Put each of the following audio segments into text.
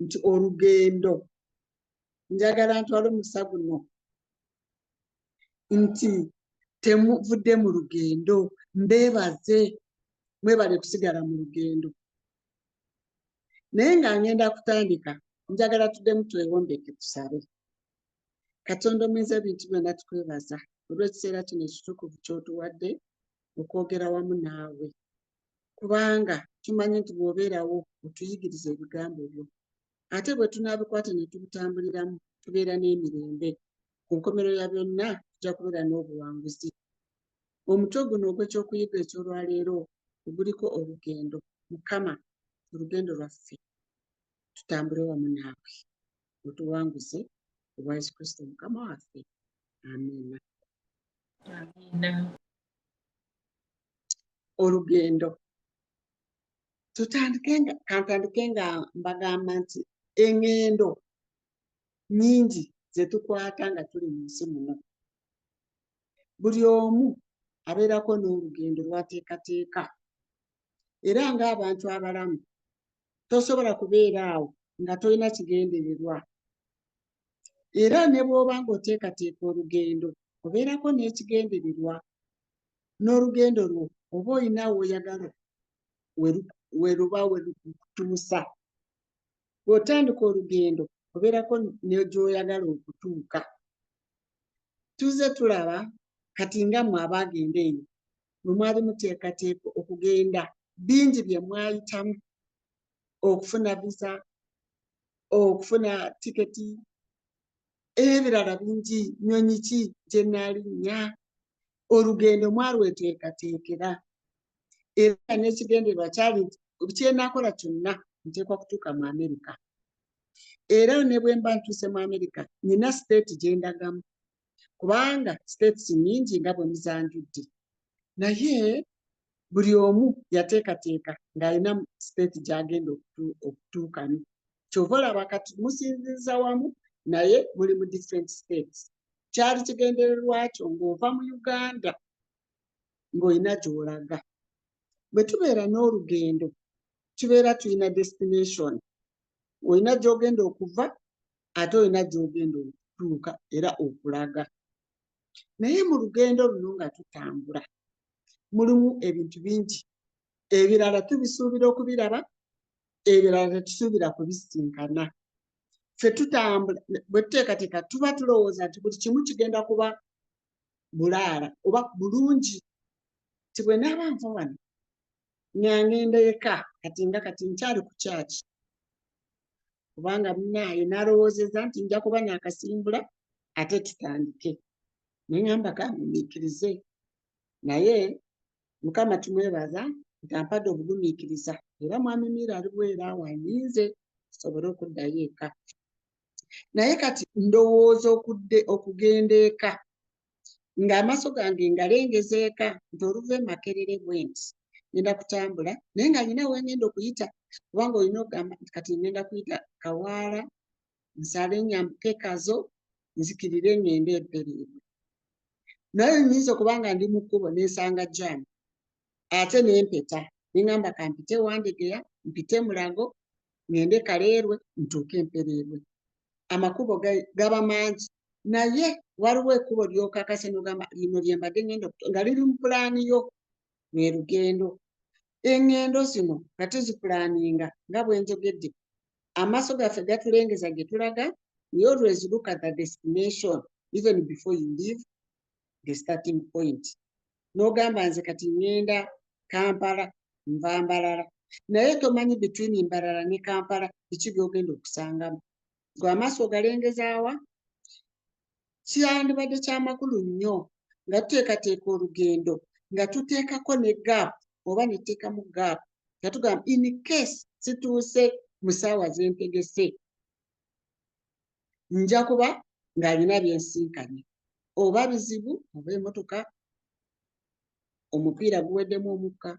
nti olugendo njagala ntwala omukisa guno nti temuvudde mu lugendo mbeebaze mwebale kusigala mu lugendo naye nga ngenda kutandika njagala tuddemu twewombeke tusabe Katonda omuyinza ebintu byonna tukwebaza olw'ekiseera kino ekitukuvu ky'otuwadde okwogera wamu naawe kubanga tumanyi nti bw'obeerawo otuyigiriza ebigambo byo ate bwe tunaabikwata ne tubitambuliramu tubeera n'emirembe ku nkomerero ya byonna tujja kubeera n'obuwanguzi omutwe guno ogw'ekyokuyiga eky'olwaleero oguliko olugendo Mukama olugendo lwaffe tutambule wamu naawe otuwanguze olwa Yesu Kristo Mukama waffe amiina. Olugendo kantandike nga mbagamba nti eŋŋendo nnyingi ze tukwata nga tuli mu nsi muno buli omu abeerako n'olugendo lw'ateekateeka era ng'abantu abalamu tosobola kubeera awo nga tolina kigendererwa era ne bw'oba ng'oteekateeka olugendo obeerako n'ekigendererwa n'olugendo lwo oba olina w'oyagala we luba we lukutuusa bw'otandika olugendo obeerako ne gy'oyagala okutuuka tuzze tulaba kati nga mmwe abaagenda eyo bwe mwali muteekateeka okugenda bingi bye mwayitamu okufuna visa okufuna tiketi ebirala bingi nnyonyi ki gye nnaalinya olugendo mwalweteekateekera era n'ekigendererwa kyali kyenaakola kyonna nteekwa kutuuka mu Amerika era ne bwe mba ntuuse mu Amerika nina siteeti gye ndagamu kubanga states nnyingi nga bwe muzanjudde naye buli omu yateekateeka ng'alina siteeti gy'agenda okutuukamu kyova olaba kati musinziza wamu naye muli mu different states kyali kigendererwa kyo ng'ova mu Uganda ng'olina gy'olaga bwe tubeera n'olugendo tubeera tulina destination olina gy'ogenda okuva ate olina gy'ogenda okutuuka era okulaga naye mu lugendo luno nga tutambula mulimu ebintu bingi ebirala tubisuubira okubiraba ebirala tetusuubira kubisinkana ffe tutambula bwe tuteekateeka tuba tulowooza nti buli kimu kigenda kuba bulaala oba bulungi ti bwe naaba nva wano nga ngenda eka kati nkyali ku kyaki kubanga munnaaye nalowoozeza nti nja kuba naakasimbula ate tutandike naye ngamba kangumiikirize naye Mukama tumwebaza nti ampadde obugumiikiriza era mwami Miira ali bwera awanyiize tusobole okuddayo eka naye kati ndowooza okugenda eka ng'amaaso gange ngalengeza eka nti oluva e Makerere bwenti ngenda kutambula naye nga nina wengenda okuyita kubanga olina okugamba nti kati ngenda kuyita Kawaala nsale nyambuke Kazo nzikirire ngende Mpereerwe naye nyinza okuba nga ndi mu kkubo nensanga jamu ate nempeta nengamba kampite Wandegeya mpite Mulago ngende Kaleerwe ntuuke Mpereerwe amakubo gaba mangi naye waliwo ekkubo ly'okakase n'ogamba lino lye mbadde ngenda nga liri mu pulaani yo lwe lugendo eŋŋendo zino nga tuzipulaaninga nga bwe njogedde amaaso gaffe gatulengeza gye tulaga you always look at the destination even before you leave the starting point n'ogamba nze kati ngenda Kampala nva Mbarara naye tomanyi between Mbarara ne Kampala biki by'ogenda okusangamu gwe amaaso galengezaawa kyandibadde kyamakulu nnyo nga tuteekateeka olugendo nga tuteekako ne gaapu oba neteekamu gaapu nga tugamba in case situuse mu ssaawa zentegese nja kuba ng'alina byensinkanye oba bizibu oba emmotoka omupiira guweddemu omukka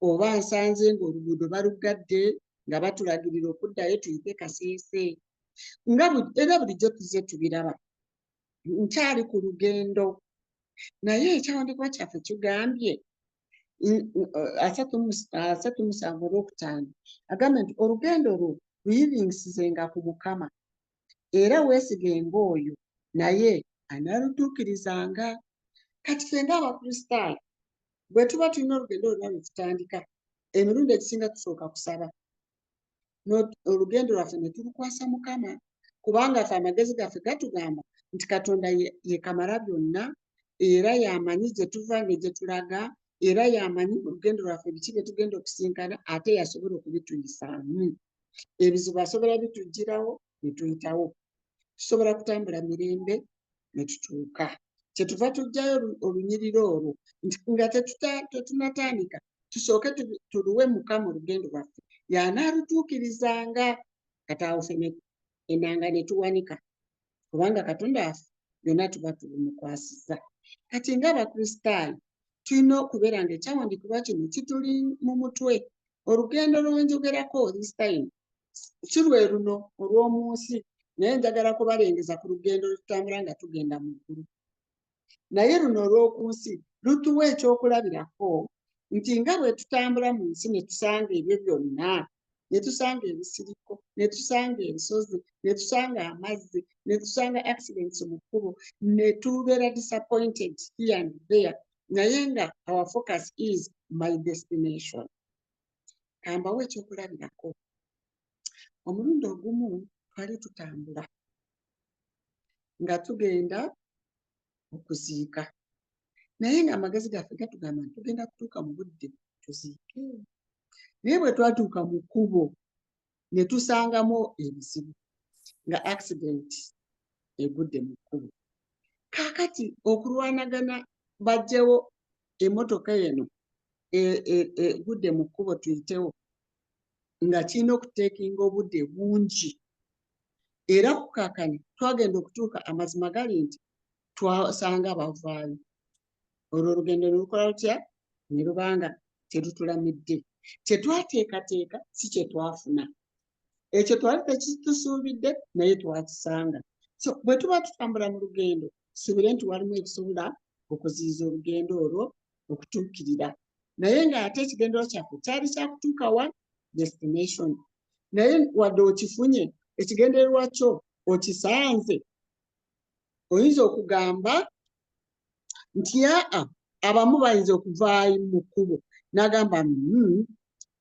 oba nsanze ng'oluguudo balugadde nga batulagirira okuddayo tuyite Kaseese era bulijjo tuzze tubiraba nkyali ku lugendo naye ekyawandiikibwa kyaffe kigambye 37 Olwokutaano agamba nti olugendo lwo luyibingisizenga ku Mukama era weesigenga oyo naye anaalutuukirizanga. Kati ffe ng'Abakristaayo bwe tuba tulina olugendo lwonna lwe tutandika, emirundi egisinga tusooka kusaba. Olugendo lwaffe ne tulukwasa Mukama kubanga ffe amagezi gaffe gatugamba nti Katonda ye kamala byonna era y'amanyi gye tuva ne gye tulaga era y'amanyi olugendo lwaffe biki bye tugenda okusinkana ate yasobola okubituyisaamu. Ebizibu asobola bitugirawo ne tuyitawo. Tusobola kutambula mirembe ne tutuuka. Kyetuva tujjayo olunyiriri olwo nti nga tetunatandika tusooke tuluwe Mukama olugendo lwaffe y'anaalutuukirizanga. Kati awo ffe ennanga ne tuwanika kubanga Katonda waffe byonna tuba tubumukwasizza. Kati ng'Abakristaayo tulina okubeera ng'ekyawandiikibwa kino kituli mu mutwe. Olugendo lwenjogerako this time si lwe luno olw'omu nsi, naye njagala kubalengeza ku lugendo lwe tutambula nga tugenda mu ggulu. Naye luno olw'oku nsi lutuwa ekyokulabirako nti nga bwe tutambula mu nsi ne tusanga ebyo byonna, ne tusanga ebisiriko, ne tusanga ensozi, ne tusanga amazzi, ne tusanga accidents mu kkubo, ne tubeera disappointed here and there, naye nga our focus is my destination. Kambawo ekyokulabirako. Omulundi ogumu twali tutambula nga tugenda okuziika, naye ng'amagezi gaffe gatugamba nti tugenda kutuuka mu budde tuziike. Naye bwe twatuuka mu kkubo ne tusangamu ebizibu nga accident egudde mu kkubo. Kaakati okulwanagana baggyewo emmotoka eno egudde mu kkubo tuyitewo nga kirina okuteekinga obudde bungi era ku kaakano twagenda okutuuka amazima gali nti twasanga bavaayo. Olwo olugendo ne lukola lutya? Ne lubanga terutulamidde. Kyetwateekateeka si kye twafuna. Ekyo twali tekitusuubidde naye twakisanga. So bwe tuba tutambula mu lugendo tusuubire nti walimu ebisobola okuziyiza olugendo olwo okutuukirira. Naye ng'ate ekigendero kyaffe kyali kya kutuuka wa? Destination. Naye wadde okifunye ekigendererwa kyo okisanze, oyinza okugamba nti abamu bayinza okuvaayo mu kkubo n'agamba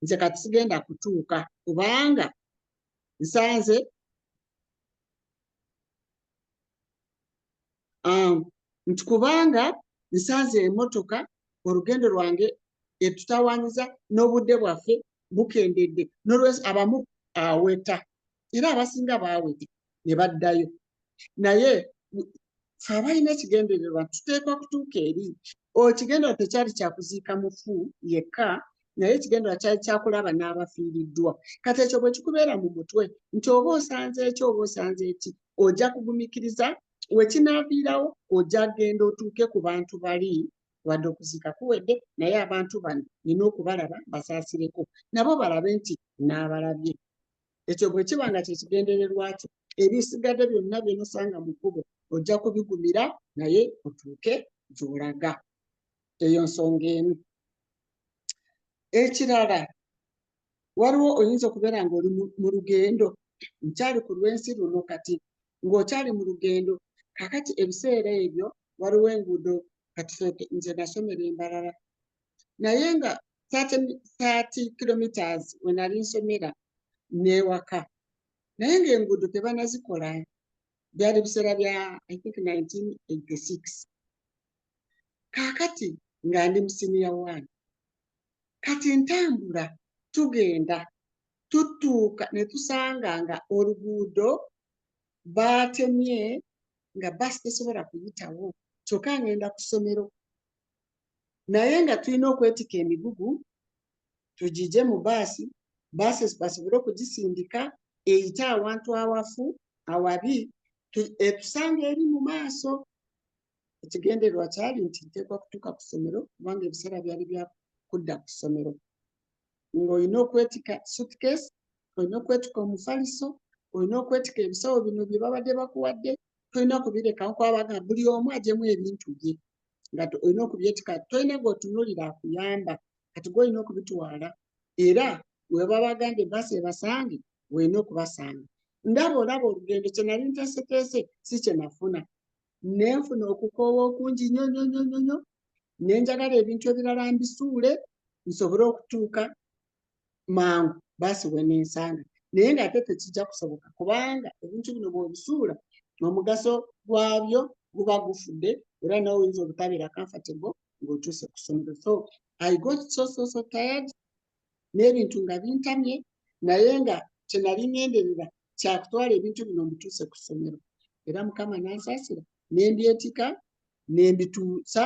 nze kati sigenda kutuuka kubanga nsanze kubanga nsanze emmotoka olugendo lwange etutawaanyiza n'obudde bwaffe bukendedde, n'olwekyo abamu aweta era abasinga baaweta ne baddayo. Naye ffe abalina ekigendererwa tuteekwa kutuuka eri. Ekigendererwa tekyali kyakuziika mufu yekka, naye ekigendererwa kyali kyakulaba n'abafiiriddwa. Kati ekyo bwe kikubeera mu mutwe nti oba osanze eki oba osanze eki, ojja kugumikiriza wekinaaviirawo ojja kgenda otuuke ku bantu bali wadde okuziika kuwedde naye abantu bano nina okubalaba basaasireko nabo balabe nti n'abalabye. Ekyo bwe kiba nga kyekigendererwa kyo, ebisigadde byonna byenosanga mu kkubo ojja kubigumira naye otuuke gy'olaga. Eyo nsonga emu. Ekirala, waliwo oyinza okubeera ng'oli mu lugendo, nkyali ku lw'ensi luno kati ng'okyali mu lugendo, kakati ebiseera ebyo waliwo enguudo kati nze nasomera e Mbarara naye nga 30 kilometers we nali nsomera n'ewaka, naye ng'enguudo tebanazikola. Byali biseera bya I think 1986. Kaakati nga ndi mu senior 1. Kati ntambula tugenda tutuuka ne tusanga nga oluguudo baatemye nga baasi tesobola kuyitawo, kyokka ngenda ku ssomero. Naye nga tulina okwetika emigugu tugigye mu baasi basobole okugisindika eyite awantu awafu awabi etusange eri mu maaso. Ekigendererwa kyali nti nteekwa kutuuka ku ssomero kubanga ebiseera byali bya kudda ku ssomero. Ng'olina okwetika suitcase, olina okwetika omufaliso, olina okwetika ebisawo bino bye babadde bakuwadde, tolina kubirekawo kwabaga buli omu agyemu ebintu bye nga olina okubyetika, tolina gw'otunuulira akuyamba, kati gw'olina okubitwala era we babagambye baasi ebasange weina okubasanga. Ndaba olaba olugendo kye nali nteeseteese si kye nafuna. Nenfuna okukoowa okungi nnyo nenjagala ebintu ebirala mbisuule nsobole okutuuka mangu baasi we nensanga. Naye ng'ate tekijja kusoboka kubanga ebintu bino bw'obisuula omugaso gwabyo guba gufudde era nawe oyinza obutabeera comfortable ng'otuuse ku ssomero. So I got so tired n'ebintu nga bintamye naye nga kye nali ngenderera kyakutwala ebintu bino mbituuse ku ssomero. Era Mukama n'ansaasira nembyetika nembituusa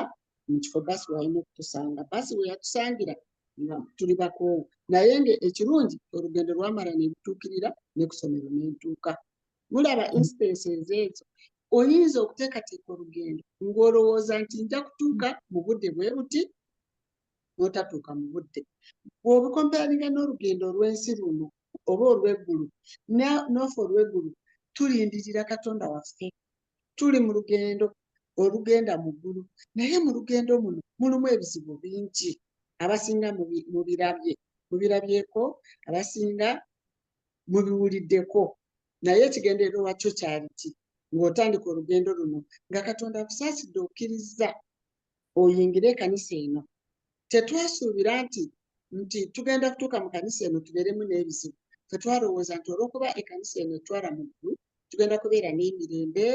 mu kifo baasi walina okutusanga. Baasi we yatusangira nga tuli bakoowu naye ekirungi olugendo lwamala nebituukirira ne ku ssomero nentuuka. Mulaba instances ezo oyinza okuteekateeka olugendo ng'olowooza nti nja kutuuka mu budde bwe buti n'otatuuka mu budde. Bw'obukompaaringa n'olugendo olw'ensi luno oba olw'eggulu n'ofe olw'eggulu tulindirira Katonda waffe. Tuli mu lugendo olugenda mu ggulu naye mu lugendo muno mulimu ebizibu bingi. Abasinga mubirabyeko, abasinga mubiwuliddeko, naye ekigendererwa wakyo kyali ki? Ng'otandika olugendo luno nga Katonda akusaasidde okkiriza oyingire ekkanisa eno. Tetwasuubira nti tugenda kutuuka mu kkanisa eno tubeeremu n'ebizibu. Tetwalowooza nti olw'okuba ekkanisa eno etwala mu ggulu tugenda kubeera n'emirembe,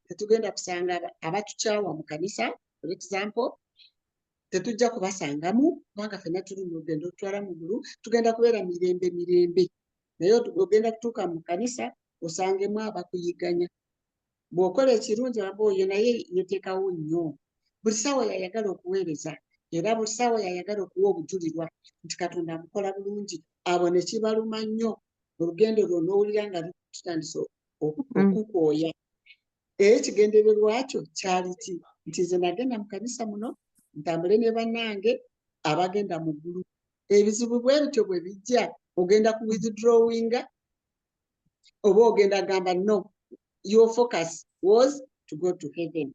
tetugenda kusanga abatukyawa mu kkanisa. For example, tetujja kubasangamu kubanga ffenna tuli mu lugendo olutwala mu ggulu, tugenda kubeera mirembe. Naye ogenda kutuuka mu kkanisa osangemu abakuyiganya. Bw'okola ekirungi aba oyo naye yeteekawo nnyo. Buli ssaawa yayagala okuweereza era buli ssaawa yayagala okuwa obujulirwa nti Katonda amukola bulungi. Abo ne kibaluma nnyo olugendo lwo n'owulira nga lutandise okukooya. Ekigendererwa kyo kyali ki? Nti nze nagenda mu kkanisa muno ntambule ne bannange abagenda mu ggulu. Ebizibu bwe bityo bwe bijja ogenda ku withdrawinga oba ogenda gamba no, your focus was to go to heaven.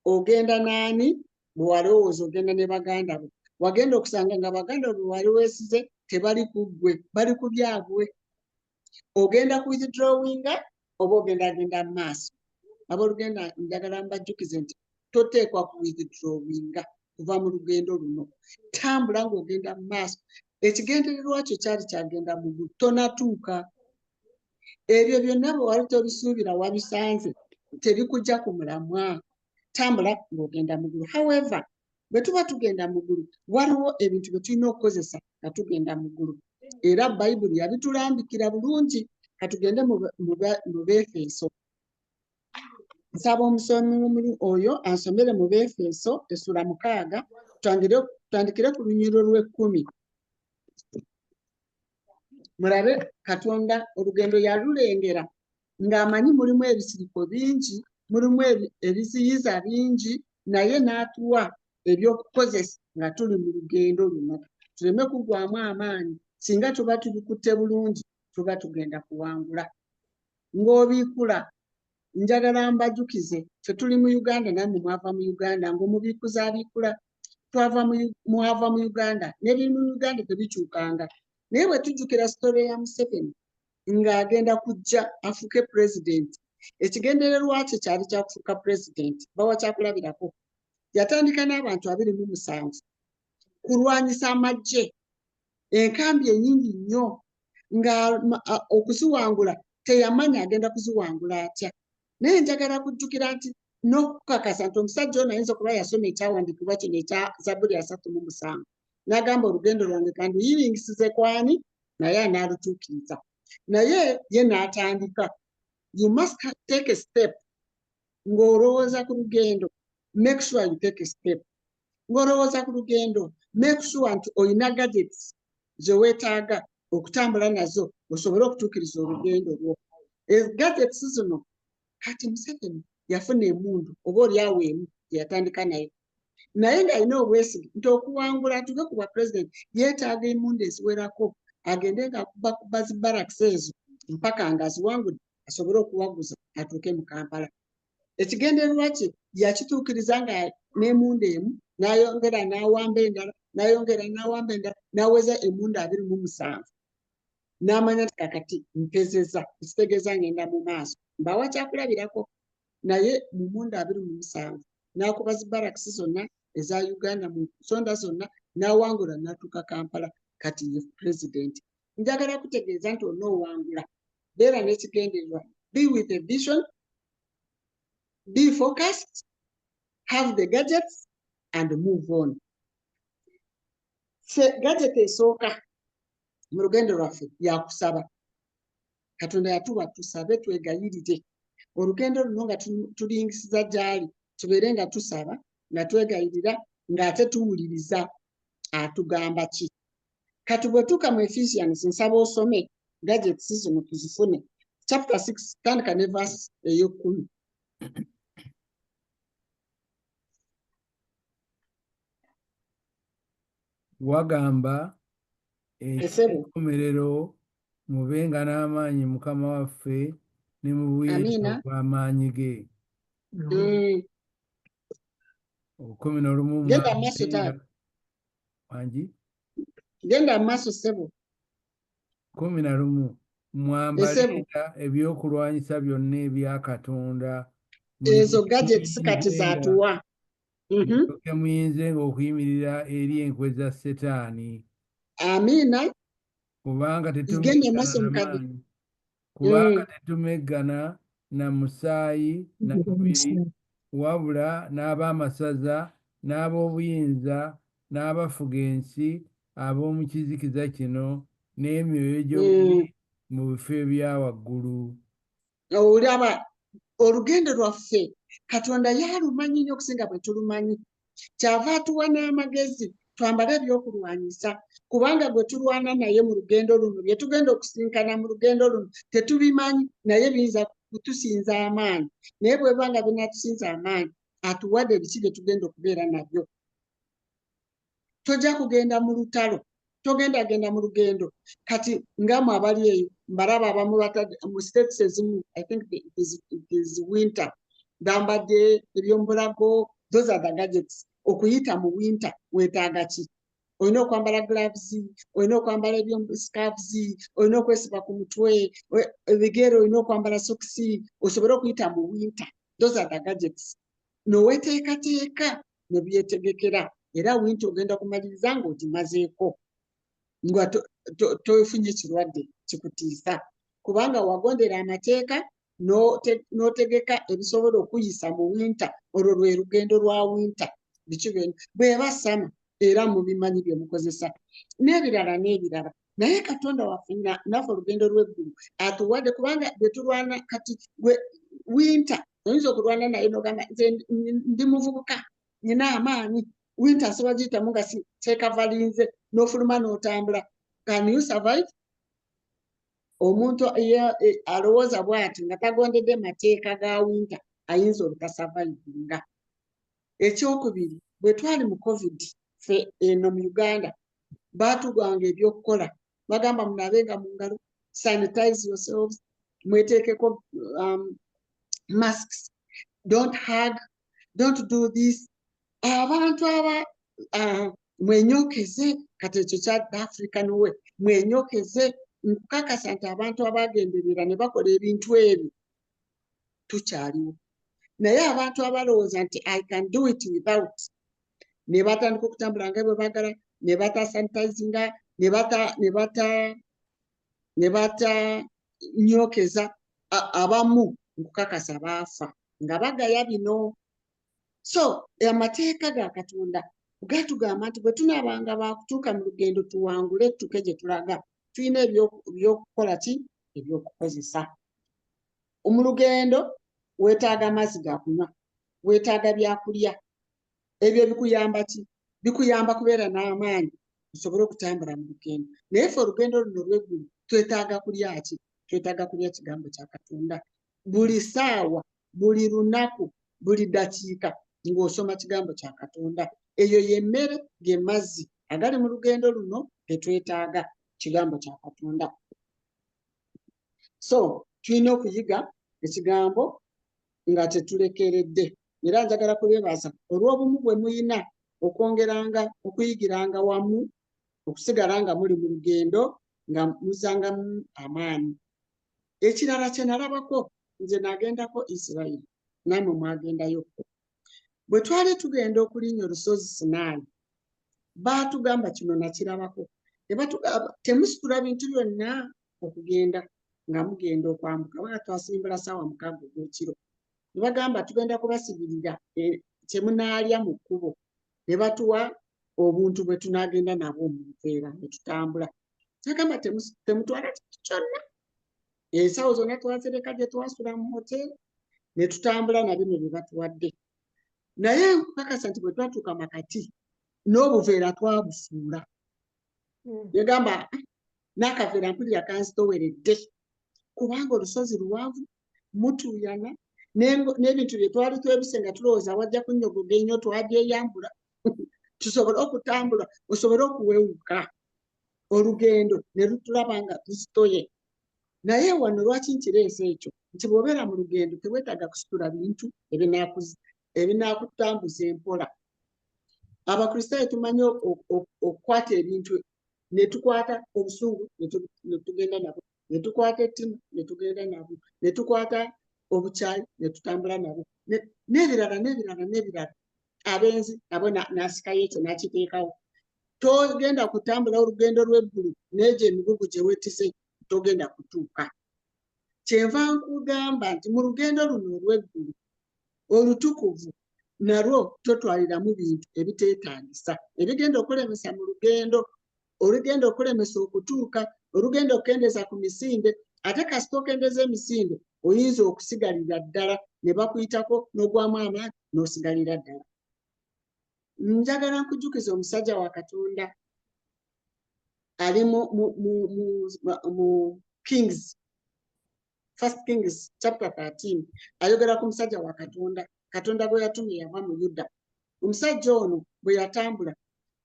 Ogenda naani? Bwe walowooza ogenda ne baganda bo. Wagenda okusanga nga baganda bo wali weesize tebali ku ggwe, bali ku byabwe. Ogenda ku withdrawinga oba ogenda mu maaso. Aboolugendo njagala mbajjukize nti toteekwa ku withdrawinga kuva mu lugendo luno. Tambula ng'ogenda mu maaso. Ekigendererwa kyo kyali kyagenda mu ggulu, tonatuuka. Ebyo byonna bwe wali tobisuubira wabisanze, tebikujja ku mulamwa. Tambula ng'ogenda mu ggulu. However, bwe tuba tugenda mu ggulu waliwo ebintu bye tulina okukozesa nga tugenda mu ggulu. Era Bayibuli yabitulambikira bulungi. Katugende mu Befeso. Nsaba omusomi oyo ansomere mu Befeso essula 6 tutandikire ku lunyiriro lw'10. Mulabe Katonda olugendo yalulengera ng'amanyi mulimu ebisiriko bingi, mulimu ebiziyiza bingi, naye n'atuwa ebyokukozesa nga tuli mu lugendo luno. Tuleme kuggwaamu amaanyi. Singa tuba tubikutte bulungi tuba tugenda kuwangula. Ng'obiikula njagala mbajjukize ffe tuli mu Uganda nammwe mwava mu Uganda, ng'omubiikuza abiikula mwava mu Uganda n'ebiri mu Uganda tebikyukanga. Naye bwe tujjukira sitole ya Museveni ng'agenda kujja afuuke pulezidenti, ekigendererwa kye kyali kyakufuuka pulezidenti. Bawa kyakulabirako. Yatandika n'abantu 27 kulwanyisa amagye, enkambi ennyingi nnyo, nga okuziwangula teyamanya agenda kuziwangula atya. Naye njagala kujjukira nti n'okukakasa nti omusajja ono ayinza okuba yasoma ekyawandiikibwa kino ekya Zabbuli 37 n'agamba olugendo lwange kanduyiringisize kwani, naye anaalutuukiriza. Naye ye n'atandika, you must take a step. Ng'olowooza ku lugendo, make sure you take a step. Ng'olowooza ku lugendo, make sure nti olina gadgets ze weetaaga okutambula nazo osobole okutuukiriza olugendo lwo. Gadgets zino kati Museveni yafuna emmundu oba oliawo emu yatandika nayo. Naye ng'alina obwesige nti okuwangula atuuke ku bwa pulezidenti yeetaaga emmundu eziwerako, agende ng'akubakuba zi barracks ezo mpaka ng'aziwangudde asobole okuwaguza atuuke mu Kampala. Ekigendererwa kye yakituukiriza nga n'emmundu emu n'ayongera n'awamba endala, n'ayongera n'awamba endala, n'aweza emmundu 27. n'amanya nti kakati mpezeza ekitegeeza ngenda mu maaso mbawa kyakulabirako naye mu 2027 n'akuba zi barakisi zonna eza Uganda mu nsonda zonna n'awangula n'atuuka Kampala kati ye pulezidenti. Njagala kutegeeza nti onoowangula beera n'ekigendererwa, be with a vision, be focused, have the gadgets and move on. Gadget esooka mu lugendo lwaffe yakusaba. Katonda yatuwa tusabe twegayirire olugendo luno nga tulingisiza gyali tubeere nga tusaba nga twegayirira ng'ate tuwuliriza atugamba ki. Kati bwetuuka mu Ephesians nsaba osome gadgets zino tuzifune chapter 6 tandika ne verse ey'okumi. Wagamba ekikomerero mubenga n'amaanyi Mukama waffe ne mu buyinza bw'amaanyi ge. 11 genda amaaso ssebo. 11 mwambalenga ebyokulwanyisa byonna ebya Katonda. Ezo gadgets kati zaatuwa. Mulyoke muyinzenga okuyimirira eri enkwe za Setaani. Amiina. Kubanga tetumeggana na musaayi na mubiri, wabula n'ab'amasaza n'ab'obuyinza n'abafuga ensi ab'omu kizikiza kino n'emyoyo gy'obubi mu bifo ebya waggulu. Olaba olugendo lwaffe Katonda yalumanyi nnyo okusinga bwe tulumanyi. Kyava atuwa n'amagezi twambale ebyokulwanyisa kubanga gwe tulwana naye mu lugendo luno bye tugenda okusinkana mu lugendo luno tetubimanyi naye biyinza kutusinza amaanyi. Naye bweba nga binatusinza amaanyi atuwadde ebiki bye tugenda okubeera nabyo. Tojja kugenda mu lutalo, togendagenda mu lugendo. Kati ngamu abali eyo mbalaba abamu mu states ezimu, I think it is winter, bambadde ebyomubulago, those are the gadgets. Okuyita mu winter weetaaga ki? Olina okwambala gloves, olina okwambala scarves, olina okwesiba ku mutwe, ebigere olina okwambala sokisi osobole okuyita mu winter. Those are the gadgets. Noweteekateeka ne byetegekera era winter ogenda kumaliriza ng'ogimazeeko nga tofunye kirwadde kikutiisa kubanga wagondera amateeka n'otegeka ebisobola okuyisa mu winter. Olwo lwe lugendo lwa winter. Bweba sama era mubimanyi bye mukozesa n'ebirala n'ebirala. Naye Katonda waffe naffe olugendo lw'eggulu atuwadde kubanga bwe tulwana kati winter oyinza okulwana naye n'ogamba nze ndi muvubuka nina amaanyi. Winter asobola giyitamu nga teekavalinze n'ofuluma n'otambula. Can you survive? Omuntu alowooza bw'ati nga tagondedde mateeka ga winter ayinza obutasavayivinga. Ekyokubiri bwe twali mu COVID ffe eno mu Uganda baatugwanga ebyokukola bagamba munabenga mu ngalo, sanitize yourselves, mweteekeko masks, don't hug, don't do this. Abantu aba mwenyokeze kati ekyo kya African way, mwenyokeze nkukakasa nti abantu abagenderera ne bakola ebintu ebyo tukyaliwo. Naye abantu abalowooza nti I can do it without ne batandika okutambula nga bwe baagala ne batasanitizinga ne batanyokeza abamu nkukakasa baafa nga bagaya bino. So amateeka ga Katonda gatugamba nti bwe tunaabanga baakutuuka mu lugendo tuwangule tuke gye tulaga. Tulina ebyokukola ki? Ebyokukozesa. Mu lugendo weetaaga amazzi ga kunywa, weetaaga byakulya. Ebyo bikuyamba ki? Bikuyamba kubeera n'amaanyi osobole okutambula mu lugendo. Naye ffe olugendo luno lw'eggulu twetaaga kulya ki? Twetaaga kulya kigambo kya Katonda buli ssaawa, buli lunaku, buli ddakiika ng'osoma kigambo kya Katonda. Eyo y'emmere ge mazzi agali mu lugendo luno ge twetaaga, kigambo kya Katonda. So tulina okuyiga ekigambo nga tetulekeredde. Era njagala kubeebaza olw'obumu bwe muyina okwongeranga okuyigiranga wamu okusigala nga muli mu lugendo nga musangamu amaanyi. Ekirala kye nalabako, nze nagendako Israel, nammwe mwagendayokko. Bwe twali tugenda okulinnya olusozi Sinaayi, baatugamba kino nakirabako. Ne batugamba temusitula bintu byonna okugenda nga mugenda okwambuka. Banga twasimbula ssaawa 6 ogw'ekiro. Ne bagamba tugenda kubasibirira kye munaalya mu kkubo. Ne batuwa obuntu bwe tunaagenda nabwo mu buveera ne tutambula. Bagamba temutwala kintu kyonna. Ensawo zonna twazireka gye twasula mu hoteri ne tutambula na bino bye batuwadde. Naye nkakasa nti bwe twatuuka makati n'obuveera twabufuula. Yagamba n'akaveera mpulira kanzitoweredde kubanga olusozi luwanvu, mutuuyana n'ebintu bye twali twebise nga tulowooza wajja kunnyogoga ennyo twabyeyambula tusobole okutambula osobole okuwewuka olugendo ne lutulaba nga tusitoye. Naye wano lwaki nkireese ekyo nti bw'obeera mu lugendo teweetaaga kusitula bintu ebinaakutambuza empola. Abakristaayo tumanyi okukwata ebintu ne tukwata obusungu ne tugenda nabo, ne tukwata ettimu ne tugenda nabo, ne tukwata obukyayi ne tutambula nabo, n'ebirala n'ebirala n'ebirala. Abenzi nabo n'asikayo ekyo n'akiteekawo. Togenda kutambula olugendo lw'eggulu n'egyo emigugu gye weetise togenda kutuuka. Kyenva nkugamba nti mu lugendo luno olw'eggulu olutukuvu nalwo totwaliramu bintu ebiteetaagisa ebigenda okulemesa mu lugendo, olugenda okulemesa okutuuka, olugenda okukendeeza ku misinde. Ate kasita okendeeza emisinde oyinza okusigalira ddala ne bakuyitako n'ogwamu amaanyi n'osigalira ddala. Njagala nkujjukiza omusajja wa Katonda ali mu Kings, 1 Kings chapter 13, ayogera ku musajja wa Katonda, Katonda gwe yatumye yava mu Yuda. Omusajja ono bwe yatambula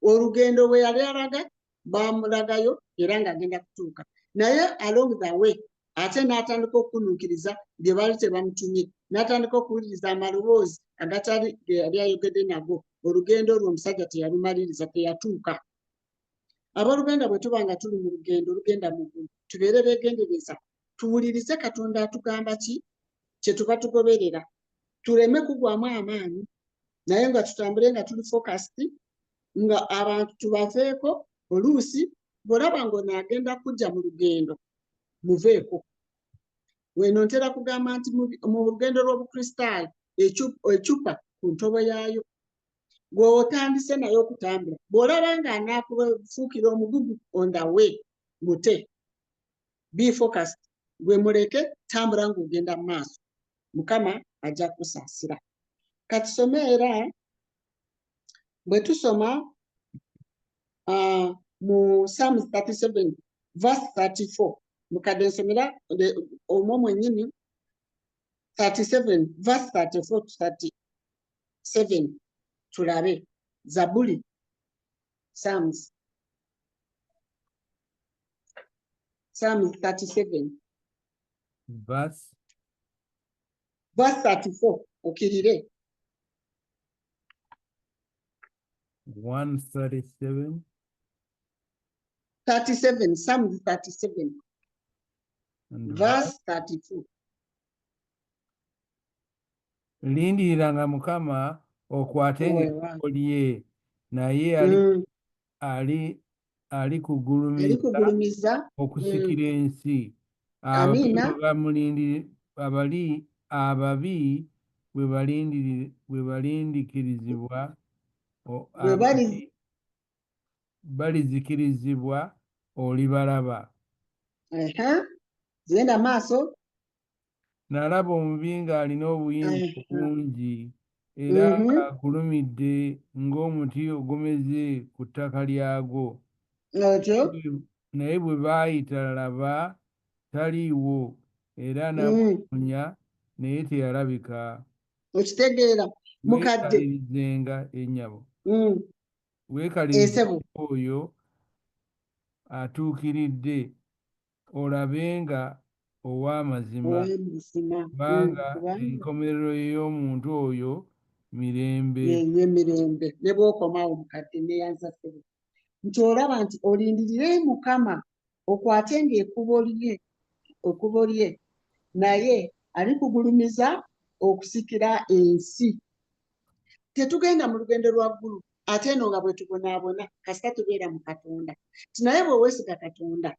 olugendo bwe yali alaga baamulagayo era ng'agenda kutuuka, naye along the way ate n'atandika okunuukiriza bye baali tebamutumye, n'atandika okuwuliriza amaloboozi agatali ge yali ayogedde nago. Olugendo olwo omusajja teyalumaliriza, teyatuuka. Abooluganda bwe tuba nga tuli mu lugendo olugenda mu ggulu tubeere beegendereza, tuwulirize Katonda atugamba ki kye tuba tugoberera, tuleme kugwamu amaanyi naye nga tutambule nga tuli focused, nga abantu tubaveeko. Oluusi bw'olaba ng'onaagenda kujja mu lugendo muveeko. Weno ntera kugamba nti mu lugendo lw'obukristaayo ecupa ku ntobo yaayo gw'otandise naye okutambula, bw'olaba nga anaakufuukira omugugu on the way mute, be focused, gwe muleke, tambula ng'ogenda mu maaso, Mukama ajja kusaasira. Katusome era bwe tusoma mu Psalms 37 verse 34, mukadde nsomera omwo mwennyini 37 verse 34 to 37, tulabe Zabuli, Psalms 37 verse 34, okirire. 137 37, Psalms 37 and verse 34. Lindiriranga Mukama okwatenga ekkubo lye, naye alikugulumiza okusikira ensi. Ababi bwe balindikirizibwa balizikirizibwa olibalaba. Genda maaso. Nalaba omubi ng'alina obuyinza bungi era ng'agulumidde ng'omuti ogumeze ku ttaka lyagwo. Naye bwe baayita laba taliiwo, era namunonya naye teyalabika. Okitegeera mukadde weekalirizenga ennyabo, weekalirizenga oyo atuukiridde, olabenga ow'amazima, kubanga enkomerero y'omuntu oyo mirembe. Mirembe ne bw'okomawo mukadde neyanza ssebo nti olaba nti olindirire Mukama okwatenga ekkubo lye naye alikugulumiza okusikira ensi. Tetugenda mu lugendo lwa ggulu ate eno nga bwe tubonaabona kasita tubeera mu Katonda. Naye bwe weesiga Katonda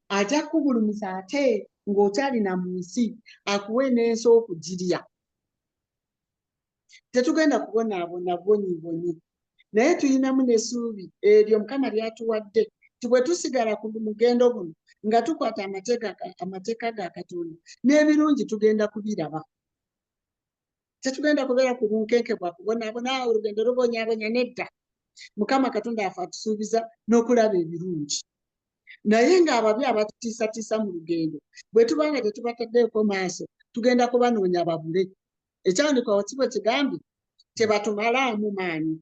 ajja kukugulumiza ate ng'okyalina mu nsi akuwe n'ensi okugirya. Tetugenda kubonaabona bonyibonyi naye tuyinamu n'essuubi eryo Mukama lyatuwadde ti bwe tusigala ku mugendo guno nga tukwata amateeka ga Katonda n'ebirungi tugenda kubiraba. Tetugenda kubeera ku bunkenke bwa kubonaabona olugendo lubonyaabonya, nedda. Mukama Katonda afa atusuubiza n'okulaba ebirungi. Naye ng'ababi abatutiisatiisa mu lugendo bwe tuba nga tetubataddeeko maaso tugenda kubanoonya babule. Ekyawandiikibwa si bwe kigambye tebatumalaamu maanyi.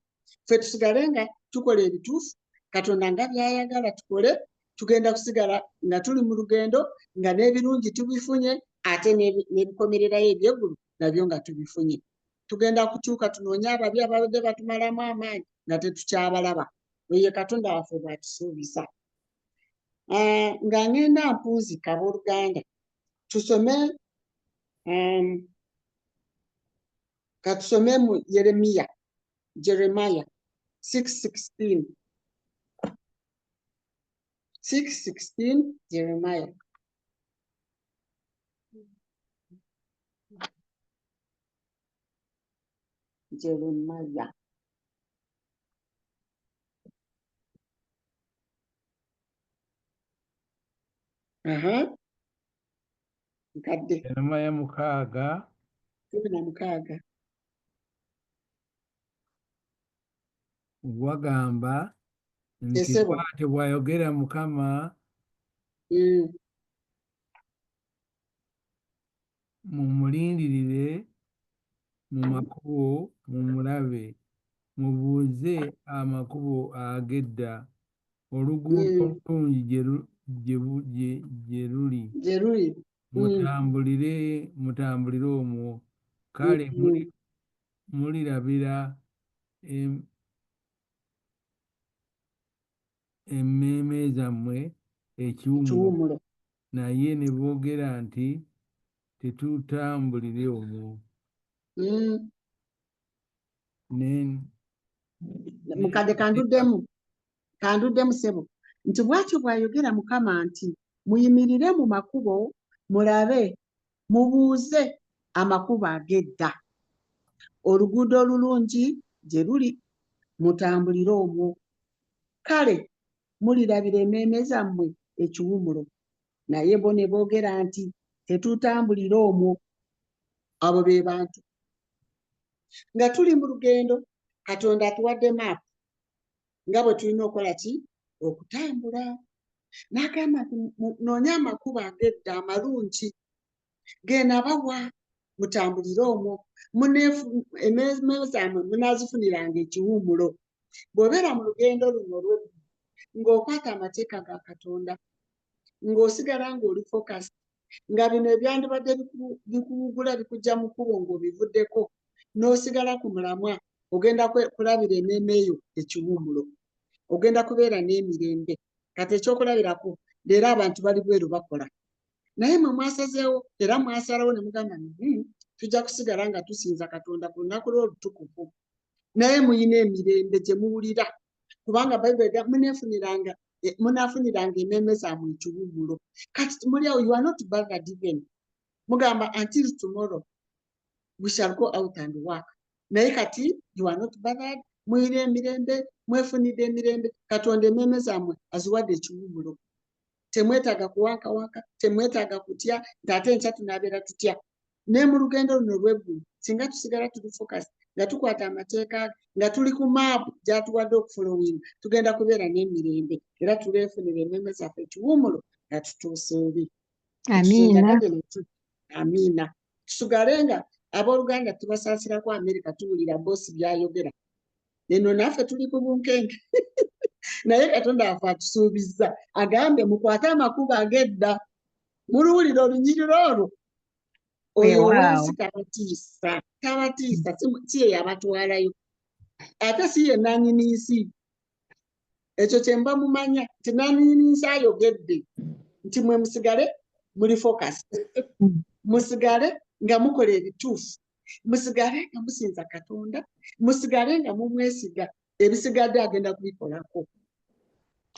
Ffe tusigale nga tukola ebituufu Katonda nga by'ayagala tukole. Tugenda kusigala nga tuli mu lugendo nga n'ebirungi tubifunye ate n'ebikomererayo eby'eggulu nabyo nga tubifunye. Tugenda kukyuka tunoonye ababi ababadde batumalamu amaanyi nga tetukyabalaba. Oye Katonda waffe bw'atusuubiza. Nga ngenda mpunzika abooluganda tusome katusome mu Jeremiah 6:16. 6:16 Jeremiah. Jeremiah. Nkadde. Jeremiah 6:16. Wagamba nti bw'atyo bw'ayogera Mukama mumulindirire mu makubo mumulabe, mubuuze amakubo ag'edda, oluguudo olulungi gye luli, mutambulire omwo. Kale mulirabira emmeeme zammwe ekiwummulo, naye ne boogera nti tetutambulire omwo. Mukadde kanduddemu ssebo nti bw'atyo bw'ayogera Mukama nti muyimirire mu makubo mulabe, mubuuze amakubo ag'edda, oluguudo olulungi gye luli, mutambulire omwo. Kale mulirabira emmeeme zammwe ekiwummulo, naye bo ne boogera nti tetutambulire omwo. Abo be bantu nga tuli mu lugendo Katonda atuwadde maapu nga bwe tulina okukola ki okutambula. N'agamba nti noonye amakubo ag'edda amalungi geenabawa, mutambulire omwo, emmeeme zammwe munaazifuniranga ekiwummulo. Bw'obeera mu lugendo luno olw'eggulu ng'okwata amateeka ga Katonda, ng'osigala ng'oli focus, nga bino ebyandibadde bikuwugula bikujja mu kkubo ng'obivuddeko, n'osigala ku mulamwa, ogenda kulabira emmeeme eyo ekiwummulo, ogenda kubeera n'emirembe. Kati ekyokulabirako leero abantu bali bweru bakola, naye mwe mwasazeewo era mwasalawo ne mugamba tujja kusigala nga tusinza Katonda ku lunaku lw'olutukuvu, naye muyina emirembe gye muwulira, kubanga Bayibuli munaafuniranga emmeeme zammwe ekiwummulo. Kati muli awo, you are not bothered even. Mugamba until tomorrow we shall go out and work. Naye kati you are not bothered, muyina emirembe, mwefunidde emirembe. Katonda emmeeme zammwe aziwadde ekiwummulo. Temwetaaga kuwankawanka, temwetaaga kutya nti ate enkya tunaabeera tutya. Ne mu lugendo luno olw'eggulu singa tusigala tuli focus nga tukwata amateeka nga tuli ku maapu gy'atuwadde okufolowinga, tugenda kubeera n'emirembe era tuleefunira emmeeme zaffe ekiwummulo nga tutuuse eri. Amiina. Tusigale nga abooluganda tubasaasirako Amerika tuwulira boosi by'ayogera. Eno naffe tuli ku bunkenke naye Katonda waffe atusuubizza agambye mukwate amakubo ag'edda, muluwulira olunyiriro olwo. Oyo ow'ensi tabatiisa, si ye yabatwalayo, ate si ye nannyini nsi. ekyo kye mba mumanya nti nannyininsya ayogedde nti mwe musigale muli focus, musigale nga mukola ebituufu, musigale nga musinza Katonda, musigale nga mumwesiga, ebisigadde agenda kubikolako.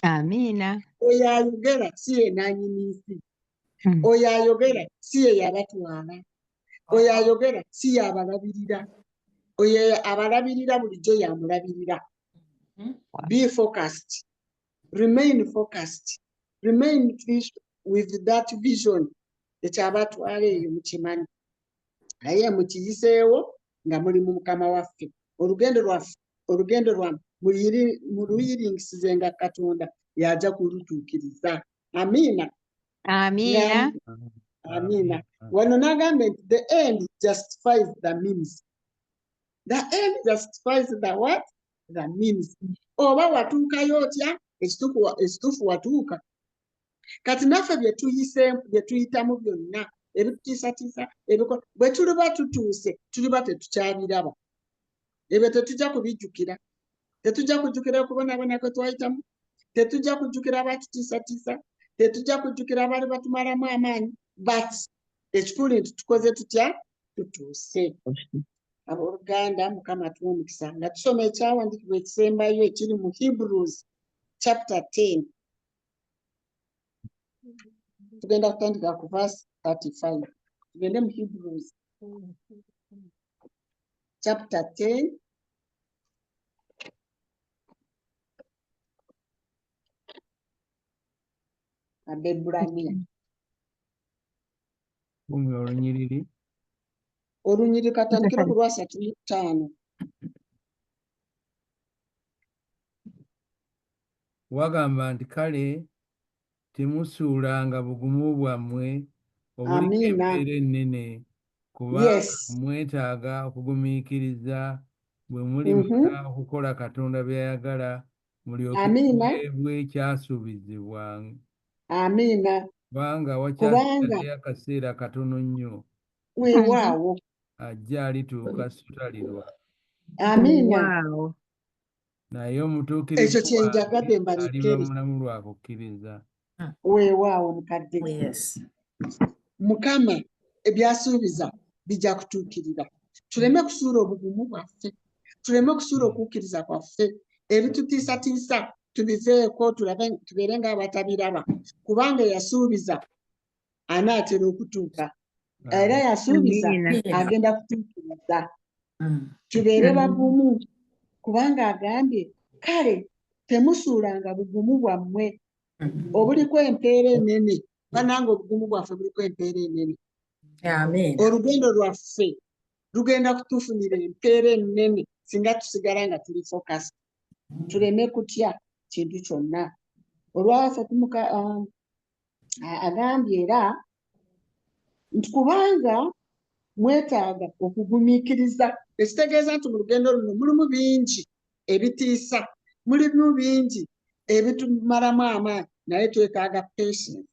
Amiina. Oyo ayogera si ye nannyini nsi, oyo ayogera si ye yabatwala, oyo ayogera si ye abalabirira, oyo abalabirira bulijjo yamulabirira. Be focused, remain focused, remain with that vision ekyabatwala eyo mukimanyi naye mukiyiseewo nga muli mu Mukama waffe. Olugendo lwammwe muluyiringisizenga Katonda y'ajja kulutuukiriza. Amiina. Amiina. Amiina. Wano n'agamba nti the end justifies the means. The end justifies the what? The means. Oba watuukayo otya, ekituufu watuuka. Kati naffe bye tuyitamu byonna ebitutiisatiisa bwe tuliba tutuuse tuliba tetukyabiraba. Ebyo tetujja kubijjukira. Tetujja kujjukira kubonaabona kwe twayitamu, tetujja kujjukira abatutiisatiisa, tetujja kujjukira abaali batumalamu amaanyi, but ekikulu nti tukoze tutya? Tutuuse. Abooluganda, Mukama atuwe omukisa. Nga tusoma ekyawandiikibwa ekisembayo ekiri mu Hebrews chapter 10. Tugenda kutandika ku verse 35. Tugende mu Hebrews chapter 10. Abebbulaniya. Olunyiriri katandikira ku lwa 35. Wagamba nti kale temusuulanga bugumu bwammwe obuliko empeera ennene, kubanga mwetaaga okugumiikiriza bwe mulimala okukola Katonda by'ayagala, mulyoke muweebwe ekyasuubizibwa. Amiina. Kubanga wakyasigaddeyo akaseera katono nnyo. Weewaawo. Ajja alituuka sitalirwa. Amiina. Naye omutuukirivu aliba mulamu lwa kukkiriza. Weewaawo mukadde. Mukama ebyasuubiza bijja kutuukirira. Tuleme kusuula obugumu bwaffe, tuleme kusuula okukkiriza kwaffe, ebitutiisatiisa tubiveeko tubeere ng'abatabiraba, kubanga yasuubiza anaatera okutuuka, era yasuubiza agenda kutuukiriza. Tubeere bagumu kubanga agambye kale temusuulanga bugumu bwammwe obuliko empeera ennene. Banange obugumu bwaffe buliko empeera ennene. Olugendo lwaffe lugenda kutufunira empeera ennene singa tusigala nga tuli focus. Tuleme kutya kintu kyonna. Olwaffe agambye era nti kubanga mwetaaga okugumiikiriza. Ekitegeeza nti mu lugendo luno mulimu bingi ebitiisa, mulimu bingi ebitumalamu amaanyi, naye twetaaga patience.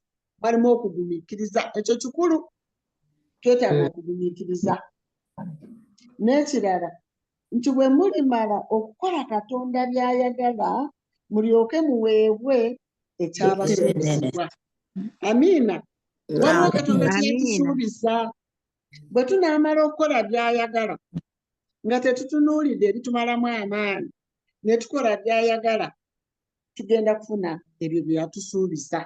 Walimu okugumiikiriza, ekyo kikulu. Twetaaga okugumiikiriza. N'ekirala nti bwe mulimala okukola Katonda by'ayagala, mulyoke muweebwe ekyabasuubizibwa. Amiina. Waliwo Katonda kye yatusuubiza. Bwe tunaamala okukola by'ayagala nga tetutunuulidde ebitumalamu amaanyi ne tukola by'ayagala, tugenda kufuna ebyo bye yatusuubiza.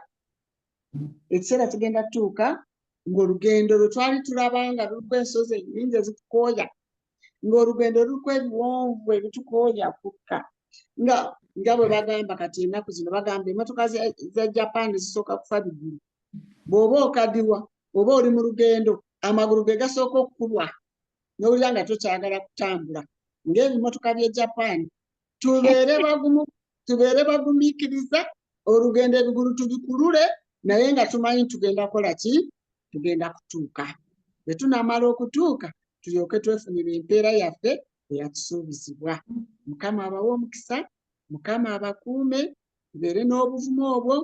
Ekiseera kigenda kutuuka ng'olugendo lwe twali tulaba nga luliko ensozi ennyingi ezitukooya, ng'olugendo luliko ebiwonvu ebitukooya kukka, nga bwe bagamba kati ennaku zino bagamba emmotoka za Japan zisooka kufa bigulu. Bw'oba okadiwa, oba oli mu lugendo, amagulu ge gasooka okkulwa n'owulira nga tokyagala kutambula ng'ebimmotoka by'e Japan. Tubeere bagumu, tubeere bagumiikiriza, olugendo ebigulu tubikulule, naye nga tumanyi tugenda kukola ki? Tugenda kutuuka. Bwe tunaamala okutuuka tulyoke twefunira empeera yaffe eyatusuubizibwa. Mukama abawe omukisa, Mukama abakuume, tubeere n'obuvumu obwo.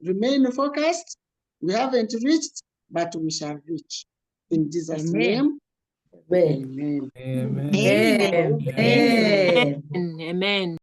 Remain focused. We haven't reached, but we shall reach. In Jesus' name. Amen. Amen. Amen. Amen.